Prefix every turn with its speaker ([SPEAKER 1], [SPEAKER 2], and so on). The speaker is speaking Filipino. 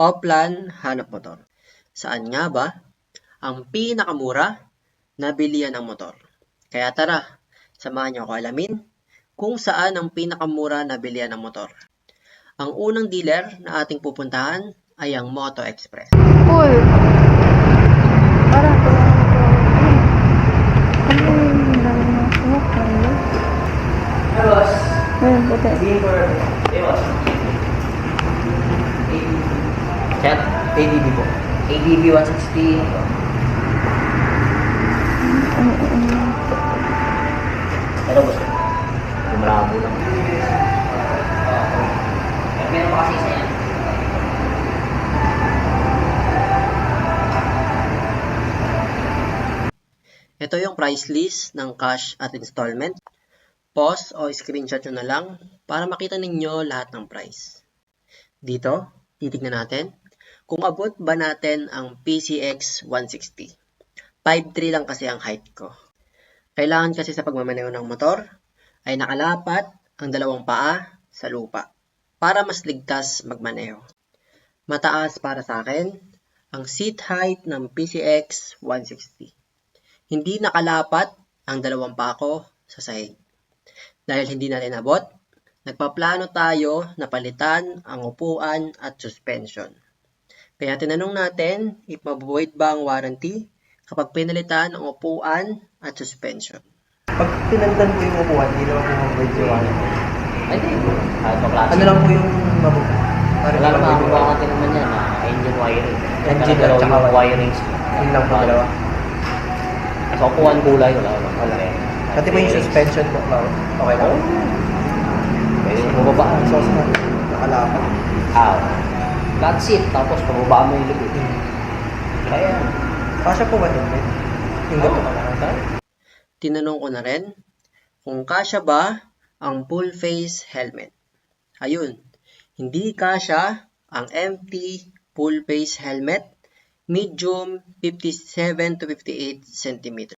[SPEAKER 1] Oplan hanap motor. Saan nga ba ang pinakamura na bilihan ng motor? Kaya tara, samahan niyo ako alamin kung saan ang pinakamura na bilihan ng motor. Ang unang dealer na ating pupuntahan ay ang Moto Express.
[SPEAKER 2] Cool. Parang ito. Ano yung dami ng smoke?
[SPEAKER 3] Boss.
[SPEAKER 2] Ayun, puti.
[SPEAKER 3] Boss. Chat, ADB po. ADB 160. Pero boss, malabo lang. Meron pa kasi isa yan.
[SPEAKER 1] Ito yung price list ng cash at installment. Pause o screenshot nyo na lang para makita ninyo lahat ng price. Dito, titignan natin kung abot ba natin ang PCX 160. 5'3 lang kasi ang height ko. Kailangan kasi sa pagmamaneho ng motor ay nakalapat ang dalawang paa sa lupa para mas ligtas magmaneho. Mataas para sa akin ang seat height ng PCX 160. Hindi nakalapat ang dalawang paa ko sa sahig. Dahil hindi natin abot, nagpaplano tayo na palitan ang upuan at suspension. Kaya tinanong natin if mabubuhay ba ang warranty kapag pinalitan ang upuan at suspension.
[SPEAKER 4] Pag pinalitan po yung upuan, hindi naman po mabubuhay yung warranty.
[SPEAKER 3] Ay, hindi. Kahit pa-plastic.
[SPEAKER 4] Ano lang po yung mabubuhay?
[SPEAKER 3] Wala naman ako warranty naman yan na engine wiring.
[SPEAKER 4] Engine at saka
[SPEAKER 3] wirings.
[SPEAKER 4] Yun lang po dalawa.
[SPEAKER 3] Sa upuan kulay, wala.
[SPEAKER 4] Pati po yung suspension po, okay lang.
[SPEAKER 3] Pwede mo baba.
[SPEAKER 4] So, nakalapat.
[SPEAKER 3] Flat seat, tapos pababa mo yung likod. Kaya,
[SPEAKER 4] Kasya po ba din? Yung gato ka lang.
[SPEAKER 1] Tinanong ko na rin kung kasya ba ang full face helmet. Ayun, hindi kasya ang empty full face helmet, medium 57 to 58 cm.